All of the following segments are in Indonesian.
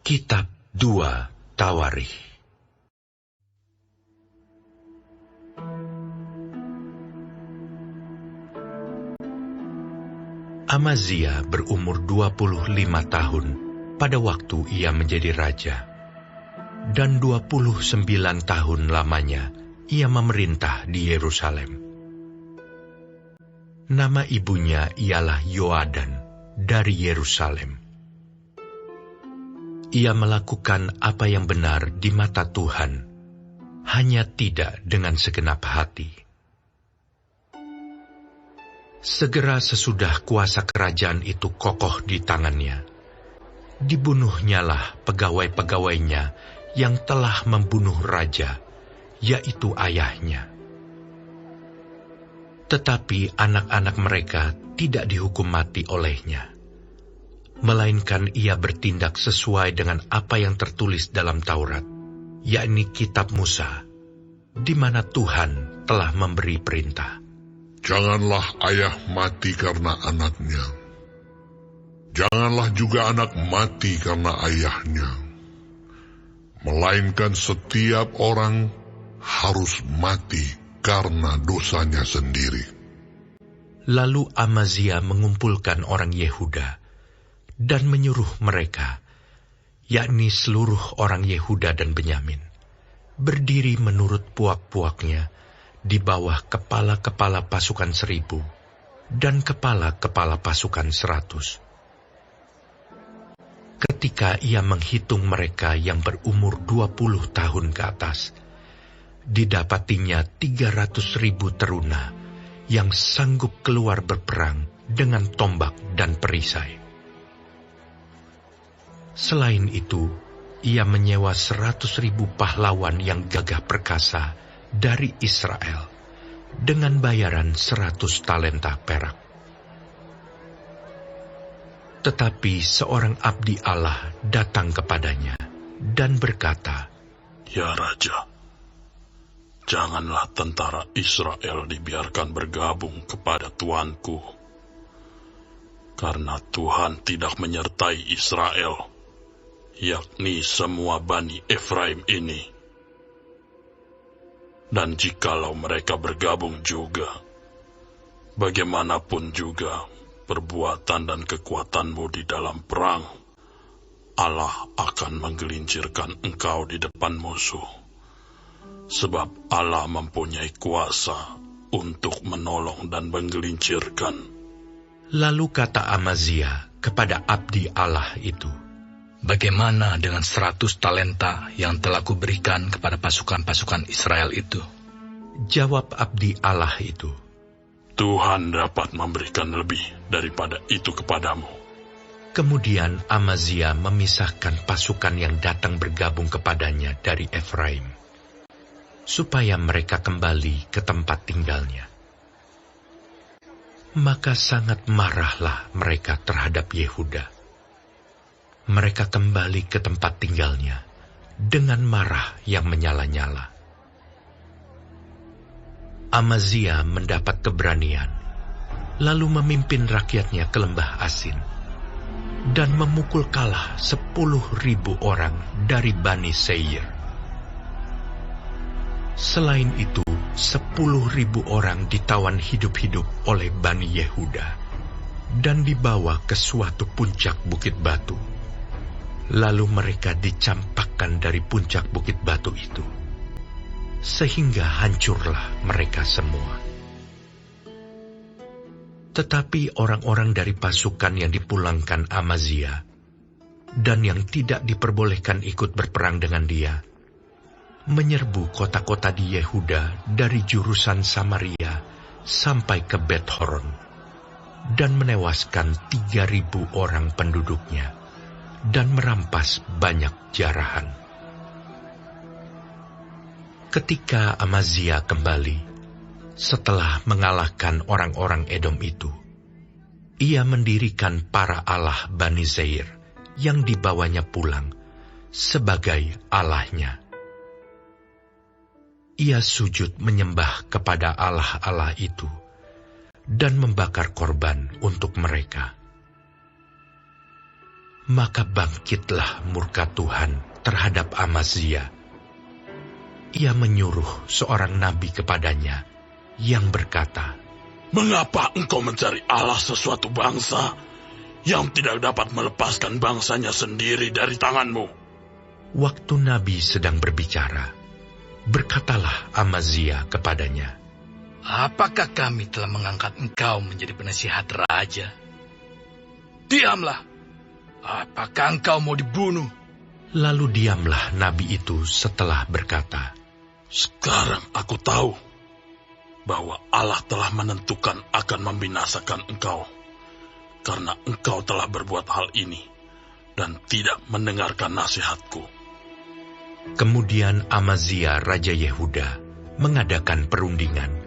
Kitab 2 Tawarikh. Amazia berumur 25 tahun pada waktu ia menjadi raja, dan 29 tahun lamanya ia memerintah di Yerusalem. Nama ibunya ialah Yoadan dari Yerusalem. Ia melakukan apa yang benar di mata Tuhan, hanya tidak dengan segenap hati. Segera sesudah kuasa kerajaan itu kokoh di tangannya, dibunuhnyalah pegawai-pegawainya yang telah membunuh raja, yaitu ayahnya. Tetapi anak-anak mereka tidak dihukum mati olehnya, melainkan ia bertindak sesuai dengan apa yang tertulis dalam Taurat, yakni kitab Musa, di mana Tuhan telah memberi perintah. Janganlah ayah mati karena anaknya. Janganlah juga anak mati karena ayahnya. Melainkan setiap orang harus mati karena dosanya sendiri. Lalu Amazia mengumpulkan orang Yehuda dan menyuruh mereka, yakni seluruh orang Yehuda dan Benyamin, berdiri menurut puak-puaknya di bawah kepala-kepala pasukan 1.000 dan kepala-kepala pasukan 100. Ketika ia menghitung mereka yang berumur 20 tahun ke atas, didapatinya 300.000 teruna yang sanggup keluar berperang dengan tombak dan perisai. Selain itu, ia menyewa 100.000 pahlawan yang gagah perkasa dari Israel dengan bayaran 100 talenta perak. Tetapi seorang abdi Allah datang kepadanya dan berkata, "Ya Raja, janganlah tentara Israel dibiarkan bergabung kepada tuanku, karena Tuhan tidak menyertai Israel, yakni semua Bani Efraim ini. Dan jikalau mereka bergabung juga, bagaimanapun juga perbuatan dan kekuatanmu di dalam perang, Allah akan menggelincirkan engkau di depan musuh, sebab Allah mempunyai kuasa untuk menolong dan menggelincirkan." Lalu kata Amazia kepada abdi Allah itu, "Bagaimana dengan 100 talenta yang telah kuberikan kepada pasukan-pasukan Israel itu?" Jawab abdi Allah itu, "Tuhan dapat memberikan lebih daripada itu kepadamu." Kemudian Amazia memisahkan pasukan yang datang bergabung kepadanya dari Efraim, supaya mereka kembali ke tempat tinggalnya. Maka sangat marahlah mereka terhadap Yehuda. Mereka kembali ke tempat tinggalnya dengan marah yang menyala-nyala. Amazia mendapat keberanian, lalu memimpin rakyatnya ke lembah Asin, dan memukul kalah 10.000 orang dari Bani Seir. Selain itu, 10.000 orang ditawan hidup-hidup oleh Bani Yehuda, dan dibawa ke suatu puncak bukit batu. Lalu mereka dicampakkan dari puncak bukit batu itu, sehingga hancurlah mereka semua. Tetapi orang-orang dari pasukan yang dipulangkan Amazia dan yang tidak diperbolehkan ikut berperang dengan dia, menyerbu kota-kota di Yehuda dari jurusan Samaria sampai ke Bet-Horon, dan menewaskan 3.000 orang penduduknya, dan merampas banyak jarahan. Ketika Amazia kembali, setelah mengalahkan orang-orang Edom itu, ia mendirikan para allah Bani Seir yang dibawanya pulang sebagai allahnya. Ia sujud menyembah kepada allah-allah itu dan membakar korban untuk mereka. Maka bangkitlah murka Tuhan terhadap Amazia. Ia menyuruh seorang nabi kepadanya yang berkata, "Mengapa engkau mencari Allah sesuatu bangsa yang tidak dapat melepaskan bangsanya sendiri dari tanganmu?" Waktu nabi sedang berbicara, berkatalah Amazia kepadanya, Apakah kami telah mengangkat engkau menjadi penasihat raja? Diamlah. Apakah engkau mau dibunuh? Lalu diamlah nabi itu setelah berkata, "Sekarang aku tahu bahwa Allah telah menentukan akan membinasakan engkau, karena engkau telah berbuat hal ini dan tidak mendengarkan nasihatku." Kemudian Amazia Raja Yehuda mengadakan perundingan,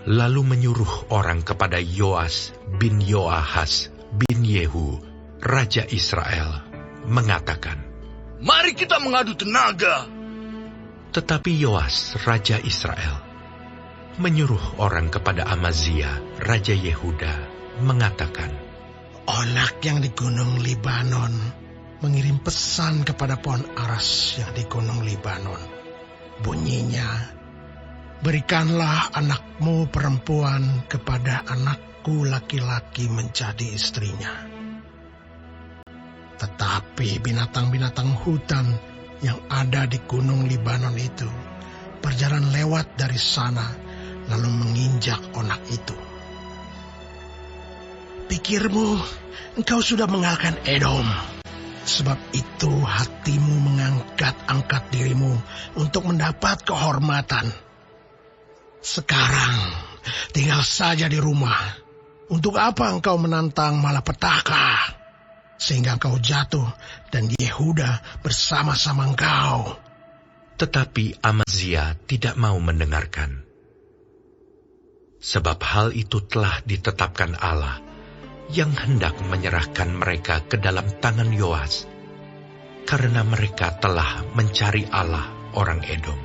lalu menyuruh orang kepada Yoas bin Yoahas bin Yehu, Raja Israel, mengatakan, Mari kita mengadu tenaga. Tetapi Yoas, Raja Israel, menyuruh orang kepada Amazia, Raja Yehuda, mengatakan, Onak yang di Gunung Libanon mengirim pesan kepada pohon aras yang di Gunung Libanon. Bunyinya, berikanlah anakmu perempuan kepada anakku laki-laki menjadi istrinya. Tetapi binatang-binatang hutan yang ada di Gunung Libanon itu berjalan lewat dari sana lalu menginjak onak itu. Pikirmu, engkau sudah mengalahkan Edom. Sebab itu hatimu mengangkat-angkat dirimu untuk mendapat kehormatan. Sekarang tinggal saja di rumah. Untuk apa engkau menantang malapetaka? Sehingga engkau jatuh dan Yehuda bersama-sama engkau. Tetapi Amazia tidak mau mendengarkan. Sebab hal itu telah ditetapkan Allah yang hendak menyerahkan mereka ke dalam tangan Yoas, karena mereka telah mencari Allah orang Edom.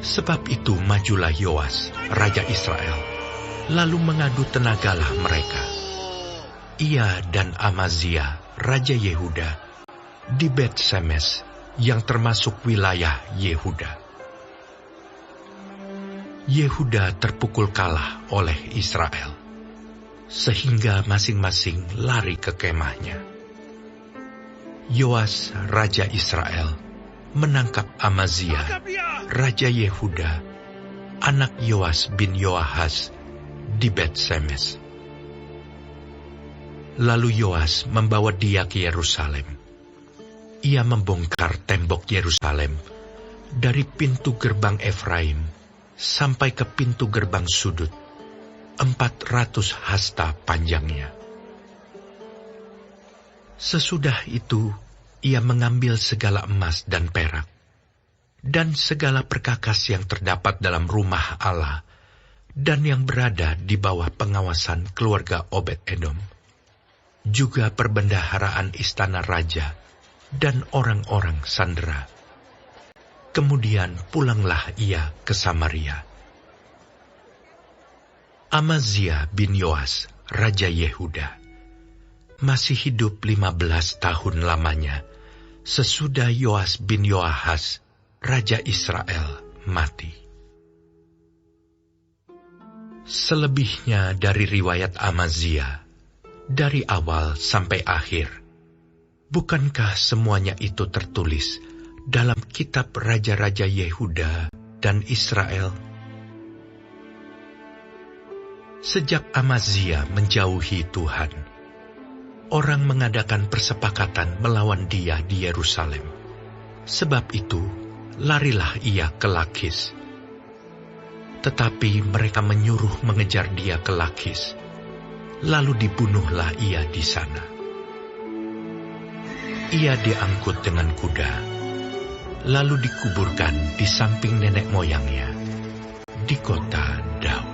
Sebab itu majulah Yoas, Raja Israel, lalu mengadu tenagalah mereka. Ia dan Amazia, Raja Yehuda, di Bet-Semes, yang termasuk wilayah Yehuda. Yehuda terpukul kalah oleh Israel, sehingga masing-masing lari ke kemahnya. Yoas, Raja Israel, menangkap Amazia, Raja Yehuda, anak Yoas bin Yoahas, di Bet-Semes. Lalu Yoas membawa dia ke Yerusalem. Ia membongkar tembok Yerusalem dari pintu gerbang Efraim sampai ke pintu gerbang sudut, 400 hasta panjangnya. Sesudah itu, ia mengambil segala emas dan perak, dan segala perkakas yang terdapat dalam rumah Allah, dan yang berada di bawah pengawasan keluarga Obed-Edom, juga perbendaharaan istana raja, dan orang-orang sandera. Kemudian pulanglah ia ke Samaria. Amazia bin Yoas, Raja Yehuda, masih hidup 15 tahun lamanya, sesudah Yoas bin Yoahas, Raja Israel, mati. Selebihnya dari riwayat Amazia, dari awal sampai akhir, bukankah semuanya itu tertulis dalam kitab Raja-Raja Yehuda dan Israel? Sejak Amazia menjauhi Tuhan, orang mengadakan persepakatan melawan dia di Yerusalem. Sebab itu, larilah ia ke Lakis. Tetapi mereka menyuruh mengejar dia ke Lakis. Lalu dibunuhlah ia di sana. Ia diangkut dengan kuda, lalu dikuburkan di samping nenek moyangnya, di kota Daud.